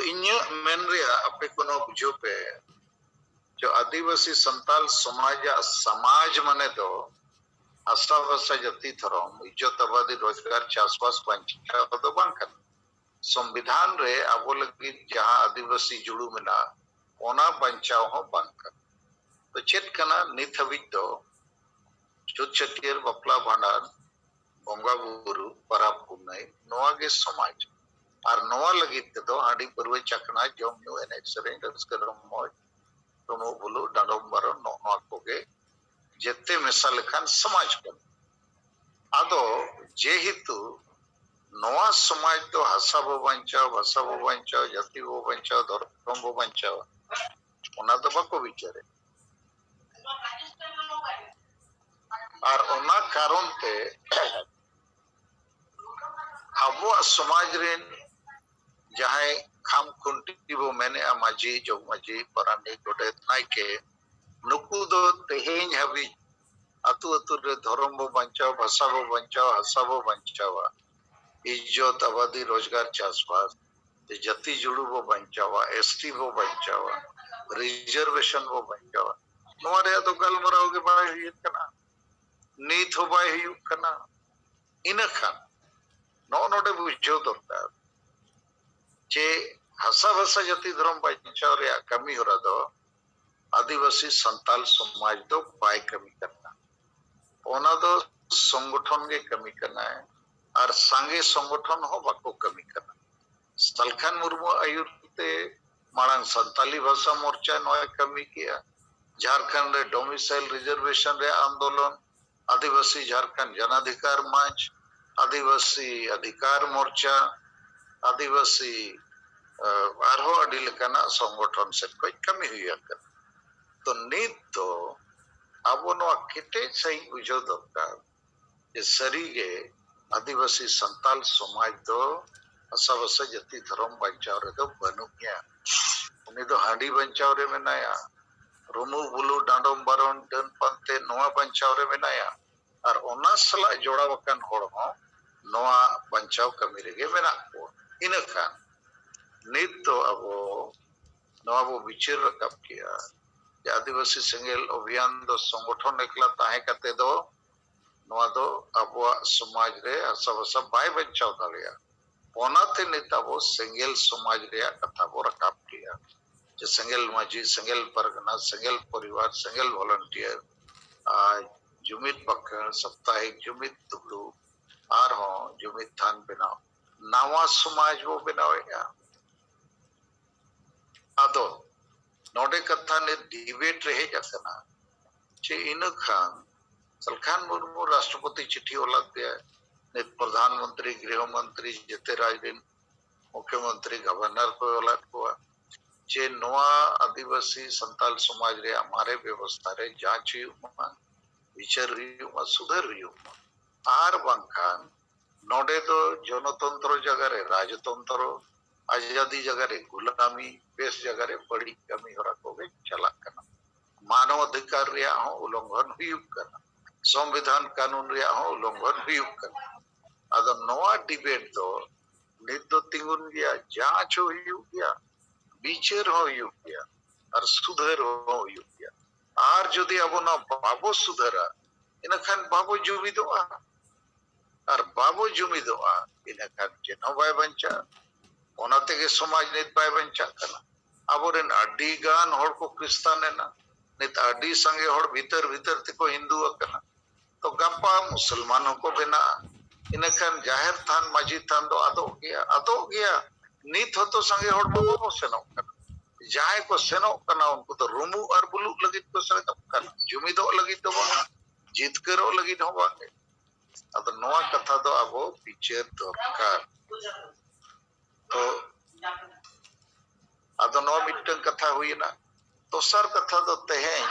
इन्या मेन रिया अपे कोनो बुझो पे जो आदिवासी संताल समाज माने दो हासा भाषा जाति धर्म इज्जत आबादी रोजगार चाषबास बांचा दो बांकन संविधान रे आबो लगी जहां आदिवासी जुड़ू मेना ओना बांचाव हो बांकन तो चेत कना नित हबिज दो छुत छतियर बपला भांडार बंगा बुरु परब पुनई नोआ गे समाज और नोआ लगी दो हाडी परवे चकना जम न्यू एने सेरेंज रस्कर मोज रोमो बुलु डांडम बारो नोआ कोगे जेते मेसा लेखान समाज कन आदो जे हितु नोआ समाज तो हासा बो बांचाव भाषा बो बांचाव जाति बो बांचाव धर्म बो बांचाव ओना तो बाको विचारे और ओना कारण ते अबो समाज रेन जहां खाम खुंटी बो मैंने माजी जो माजी परानी गोटे नाइके नुकु दो तेहेñ हबी अतु अतु रे धर्म बो बांचाव भाषा बो बांचाव हासा बो बांचाव इज्जत आबादी रोजगार चाषबास जाति जुड़ू बो बांचाव एसटी बो बांचाव रिजर्वेशन बो बांचाव नोरे तो गलमराव के बाय हुई कना नीत हो बाय हुई कना इनखान नो नोडे बुझो दरकार जे हासा भाषा जाति धर्म बांचाव रे कमी हो रहा दो आदिवासी संताल समाज दो बाय कमी करना ओना दो संगठन के कमी करना है और सांगे संगठन हो बाको कमी करना सलखान मुर्मू आयुर्ते मांग संताली भाषा मोर्चा नोए कमी किया झारखंड रे डोमिसाइल रिजर्वेशन रे आंदोलन आदिवासी झारखंड जनाधिकार मंच आदिवासी अधिकार मोर्चा आदिवासी आरो अडी लेकाना संगठन से कोई कमी हुई तो नीत तो अब नो केटे सही बुझो दरकार जे सरीगे आदिवासी संताल समाज दो भाषा भाषा जाति धर्म बांचाव रे दो बनुया उनी दो हांडी बांचाव रे मेनाया रुमु बुलु डांडम बारन डन पंते नोआ बांचाव रे मेनाया और ओना सला जोड़ा वकन होड़ हो नोआ बांचाव कमी रेगे मेना को इनखान नित तो अब नोआ बो विचार रकब किया आदिवासी सेंगेल अभियान दो संगठन एकला ताहे कते दो नोआ दो अबो समाज रे हासा भाषा बाय बचाव दालिया ओनाते नेता बो सेंगेल समाज रे कथा बो रकाब किया जे सेंगेल माजी सेंगेल परगना सेंगेल परिवार सेंगेल वॉलंटियर जुमित बखर साप्ताहिक जुमित दुबलू आर हो जुमित थान बनाओ नावा समाज बो बनावेगा आदो नोडे कथा ने डिबेट रहे जाकना जे इन खान सलखान मुर्मू राष्ट्रपति चिट्ठी ओला दिया ने प्रधानमंत्री गृह मंत्री जते राजदिन मुख्यमंत्री गवर्नर को ओला को जे नोआ आदिवासी संताल समाज रे हमारे व्यवस्था रे जांच हुई विचार हुई सुधार हुई आर बांखान नोडे तो जनतंत्र जगह रे राजतंत्र आजादी जगह रे गुलामी बेस जगह रे बड़ी कमी हो रहा को चला करना मानव अधिकार रे हो उल्लंघन हुई करना संविधान कानून रे हो उल्लंघन हुई करना अद नोआ डिबेट दो नित दो तिंगुन गया जांच हुई गया विचार हो गया और सुधार हो गया आर जदि अब ना बाबो सुधारा इनखान बाबो जुमी दो और बाबो जुमी दो इनखान जेनो बाय बंचा ओनाते के समाज नित बाय बंचा कना अबोरेन अड्डी गान होड़ को क्रिस्तान है ना नित अड्डी संगे होड़ भीतर भीतर ते को हिंदू कना तो गप्पा मुसलमानों को बिना इनखान जाहिर थान मस्जिद थान दो आदो गया नित हो तो संगे होड़ बाबो सेनो कना जाए को सेनो कना उनको तो रुमु और बुलु लगी को सेनो कना जुमिदो लगी तो जीत करो लगी हो बाके अद नोआ कथा दो अबो पिक्चर दरकार तो अद नोआ मिटन कथा हुई ना तो सर कथा दो तेहें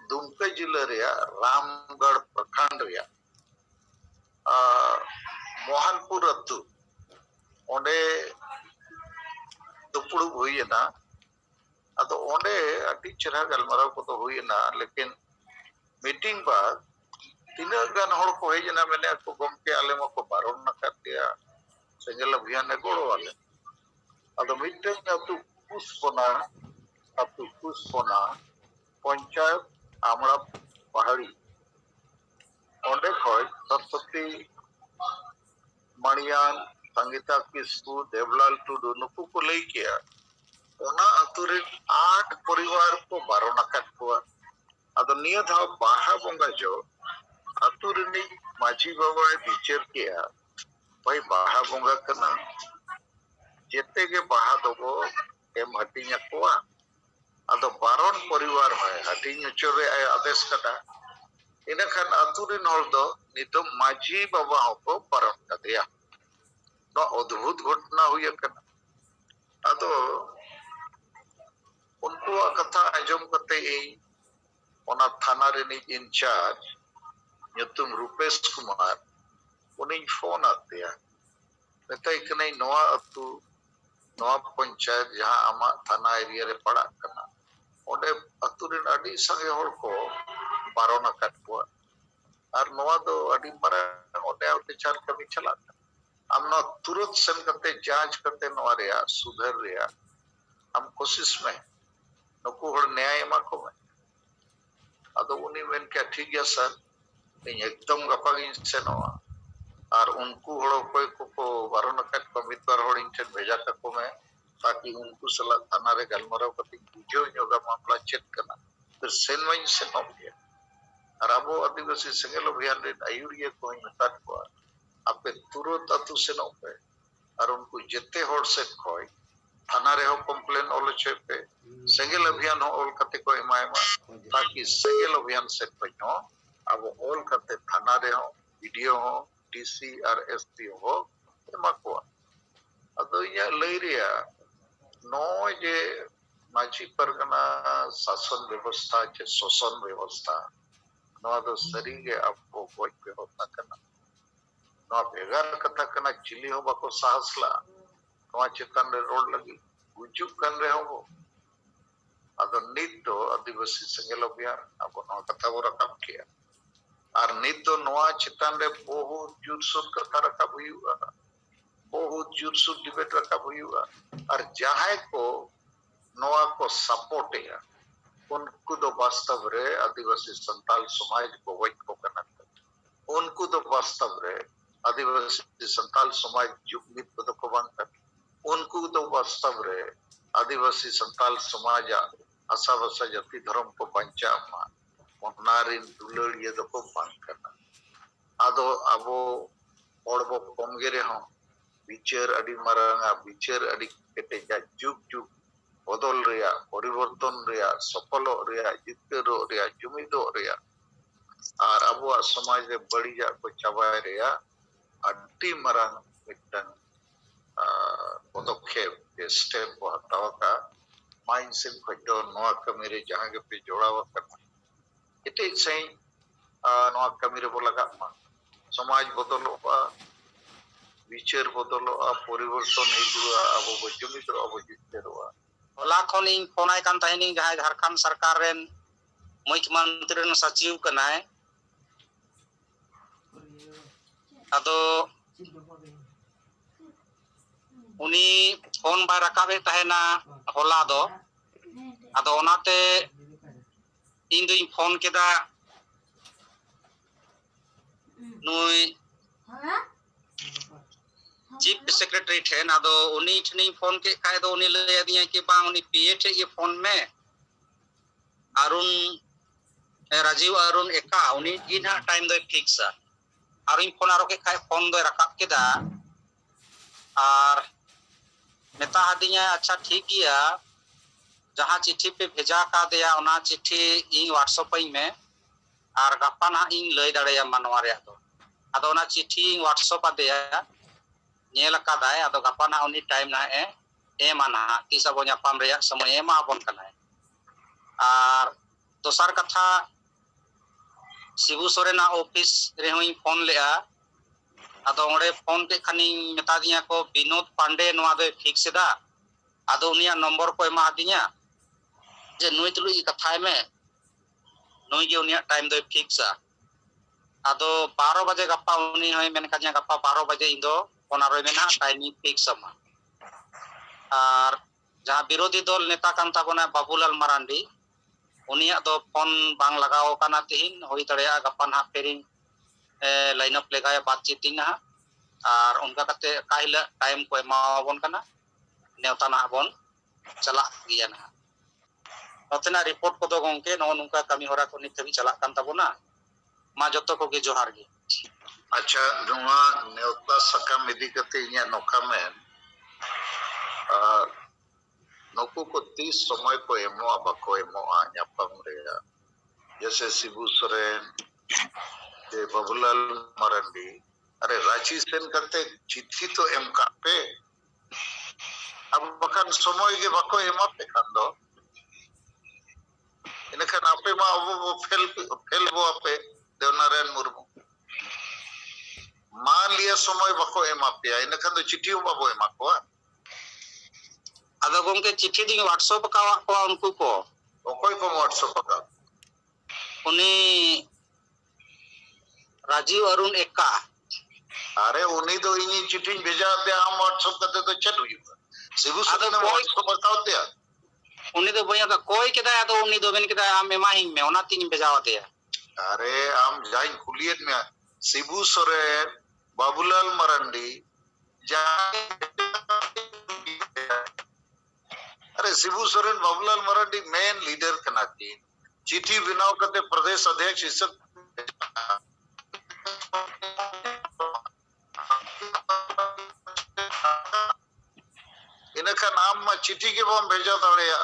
दुमका जिले रे रामगढ़ प्रखंड रे मोहनपुर अतु ओंडे दुपुड़ हुई ना अद ओंडे अति चेहरा गलमराव को तो हुई ना लेकिन मीटिंग बाद तीना गान होड़ को है जना मैंने को गम के आले को बारण न कर दिया सेंगल अभियान ने गोड़ो वाले अब ᱟᱫᱚ ᱢᱤᱫᱴᱮᱱ ᱟᱛᱩ ᱠᱩᱥᱯᱚᱱᱟ पंचायत आमड़ा पहाड़ी ओंडे खोज सरस्वती मणियान संगीता किस्कू देवलाल टुडू नुकू को लई किया ओना अतुरे 8 परिवार को बारोना कटकुआ अदो निया था बाहा बोंगा जो अतुरनी माझी बाबा विचार किया भाई बाहा बोंगा कना जेते के बाहा दोगो एम हटिया कोआ अदो बारोन परिवार में हटिया चोरे आय आदेश कटा इन खान अतुरिन हर दो नितो माझी बाबा को बारोन कदिया नो अद्भुत घटना हुई कना अदो उनको कथा आजम करते ओना थाना रेनी in charge nyutum Rupesh Kumar uning phone atia metai kanai noa atu noa panchayat jaha ama thana area re pada kana onde atu rin adi sange hor ko barona kat ko ar noa do adi mara onde ate char kami chala amna turut sen kate जांच करते noa reya sudhar reya am कोशिश में नुकु हर न्याय मा को में ado uni men क्या ठीक है सर एकदम गपागिन सेनोआ और उनको हड़ो कोई को बारोन कट को मितबार हड़ इन ठेन भेजा को में ताकि उनको सला थाना रे गलमराव कति बुझो योगा मामला चेक करना फिर सेनवाइन सेनो गया और अब आदिवासी संगेल अभियान रे आयुरिया को मता को आपे तुरंत अतु सेनो पे और उनको जेते हड़ से खोय थाना रे हो कंप्लेन ओल छेपे संगेल अभियान हो ओल कते को एमायमा ताकि संगेल अभियान से पño अब ऑल करते थाना रे हो वीडियो हो डीसी और एसपी हो एमा को अदो या लई रिया नो जे माझी परगना शासन व्यवस्था जे शोषण व्यवस्था नो दो सरी के आपको कोई पे होता करना नो बेगार कथा करना चिली हो बाको साहसला नो चितन रे रोड लगी गुजुक कर रहे हो अदो नित तो आदिवासी संगेल अभियान अब नो कथा वो रकम किया और नित तो नोआ चितान रे बहुत जुरसुर कथा रखा हुआ बहुत जुरसुर डिबेट रखा हुआ और जहां को नोआ को सपोर्ट है उनको तो वास्तव रे आदिवासी संताल समाज को वही को करना उनको तो वास्तव रे आदिवासी संताल समाज जुगमित पद को बांध उनको तो वास्तव रे आदिवासी संताल समाज आशा भाषा जाति धर्म को बंचा नारिन दुलड़िया दो को बांध करना आदो अबो ओडबो कमगे रे हो विचार अडी मारांगा विचार अडी केटे जा जुग जुग बदल रिया परिवर्तन रिया सफल रिया जितरो रिया जुमिदो रिया और अबो समाज रे बड़ी जा को चाबाय रिया अडी मारांग मिटन पदक्षेप के स्टेप को हटावा का माइंडसेट खटो नोआ कमी रे जहां के पे जोड़ावा करना इते सही नोआ कमी रे बोला का समाज बदलोआ विचार बदलोआ परिवर्तन हिजुआ अब बजुमित रो अब जितेरोआ होला खन इन फोनाय कान ताहिनी जहां झारखंड सरकार रेन मुख्यमंत्री न सचिव कनाय अदो उनी फोन बा रकाबे तहेना होला दो अदो ओनाते इन दुई फोन केदा नुई चीफ सेक्रेटरी ठेन अदो उनी ठनी फोन के काय दो उनी ले दिया कि बा उनी पीए ठे ये फोन में अरुण राजीव अरुण एका उनी इना टाइम दो फिक्स अरुण फोन आरो के काय फोन दो रकाब केदा और मेता हदिया अच्छा ठीक गया जहां चिट्ठी पे भेजा का दिया ओना चिट्ठी इन व्हाट्सएप में और गप्पा ना इन लय दाड़े मानवा रे अदो ओना चिट्ठी इन व्हाट्सएप दिया नेल का दाय अदो गप्पा ना उनी टाइम ना ए माना तीस अब न्यापाम रे समय एमा बन कनाय और दोसर कथा शिबू सोरेना ऑफिस रे हुई फोन लेआ अदो ओंडे फोन के खानी मेता दिया को विनोद पांडे नोआ दो फिक्स दा अदो उनिया नंबर को एमा दिया जे नुई तुलु ई कथाय में नुई के उनिया टाइम दो फिक्स अदो 12 बजे गप्पा उनी होय मेन का गप्पा 12 बजे इंदो ओना रे मेना टाइमिंग फिक्स मा और जहाँ विरोधी दल नेता कान ताबोना बाबूलाल मारांडी उनिया दो फोन बांग लगाओ काना तिहिन होई दड़ेया गप्पा ना फेरिंग लाइन अप लेगा बातचीत ना और उनका कते काहिला टाइम को एमाबन काना नेवता ना बन चला गिया ना नोतेना रिपोर्ट को दो गोंके नो नुका कमी होरा को नित भी चला कान ताबोना मा जत्तो को गे जोहार गे। अच्छा नुआ नेवता सकम इदी कते इnya नोका में नुकु को 30 समय को एमो बको एमो ᱧᱟᱯᱟᱢ रे जैसे शिबू सोरेन के बाबूलाल मारांडी अरे रांची सेन करते चिट्ठी तो एम का पे अब बखान समय के बको एमा पे खान दो इनखान आपे मा वो फेल वो आपे देवनारायण मुर्मू मान लिया समय बको एमा पे इनखान तो चिट्ठी बाबो एमा को अदो गोंके चिट्ठी दी व्हाट्सएप का उनको को ओकोय को व्हाट्सएप का उनी राजीव अरुण एक्का अरे उन्हीं तो इन्हीं चिट्ठी भेजा दे हम व्हाट्सएप करते तो चल हुई शिबू सोरेन ने व्हाट्सएप बताओ दिया उन्हीं तो भैया का कोई केदा तो उन्हीं दो बेन केदा हम एमा ही में ओना तीन भेजावा दे अरे हम जाई खुलियत में शिबू सोरेन बाबूलाल मारांडी अरे शिबू सोरेन बाबूलाल मारांडी मेन लीडर कना की चिट्ठी बनाओ करते प्रदेश अध्यक्ष इज्जत इनखान आम मा चिट्ठी के बम भेजा दड़ेया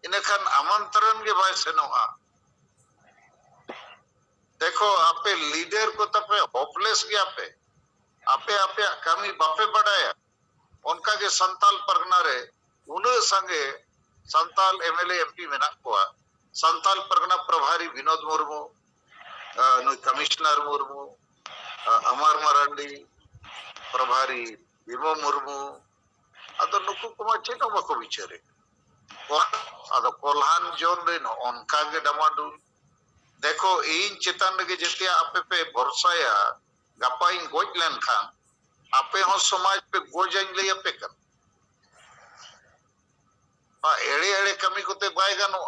इनखान आमंत्रण के बाय सेनोआ देखो आपे लीडर को तपे होपलेस के आपे आपे आपे कमी बापे बढ़ाया उनका के संताल परगना रे उन संगे संताल एमएलए एमपी मेना को संताल परगना प्रभारी विनोद मुर्मू कमिश्नर मुर्मू अमर मारांडी प्रभारी विमो मुर्मू अदो नुकु कुमा चेनो बको बिचारे अदो कोल्हान जोन रे उनका के डमाडू देखो इन चेतन के जतिया आपे पे भरोसाया गप्पा इन गोज लेन खान आपे हो समाज पे गोजाइन ले आपे कर एड़े एड़े कमी कोते बाय गानो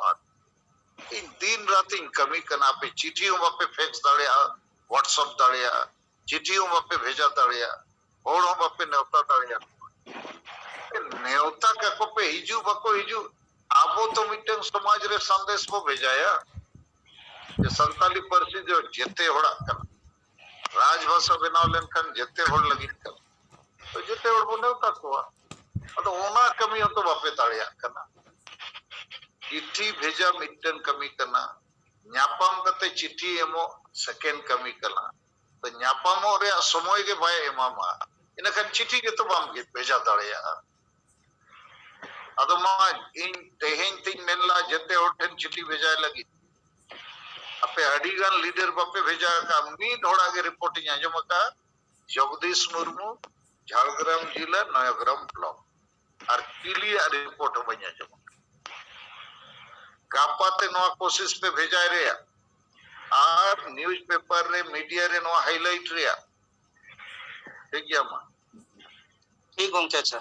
इन दिन रात इन कमी कना पे चिट्ठी आपे फैक्स दाड़िया व्हाट्सएप दाड़िया चिट्ठी आपे भेजा दाड़िया होड़ आपे नेवता दाड़िया नेवता का को पे हिजू बको हिजू आबो तो मिटन समाज रे संदेश को भेजाया जे संताली परसी जो जेते होड़ा कना राजभाषा बनाव लेनखान जेते होड़ लगी कर तो जेते होड़ बने का को अतो ओना कमी तो बापे ताड़िया कना चिट्ठी भेजा मिटन कमी कना ᱧᱟᱯᱟᱢ कते चिट्ठी एमो सेकेंड कमी कना तो ᱧᱟᱯᱟᱢो रे समय के बाय एमामा इनखान चिट्ठी के तो बाम के भेजा ताड़िया अदो मा इन तेहेन तिन मेनला जेते होठन चिट्ठी भेजा लगी आपे अडीगान लीडर बापे भेजा का मी थोड़ा के रिपोर्टिंग आजम का जगदीश मुर्मू झारग्राम जिला नयाग्राम ब्लॉक और क्लियर रिपोर्ट बनिया जम गापाते नवा कोशिश पे भेजा रे और न्यूज़ पेपर रे मीडिया रे नवा हाईलाइट रे ठीक है मा ठीक गोंके अच्छा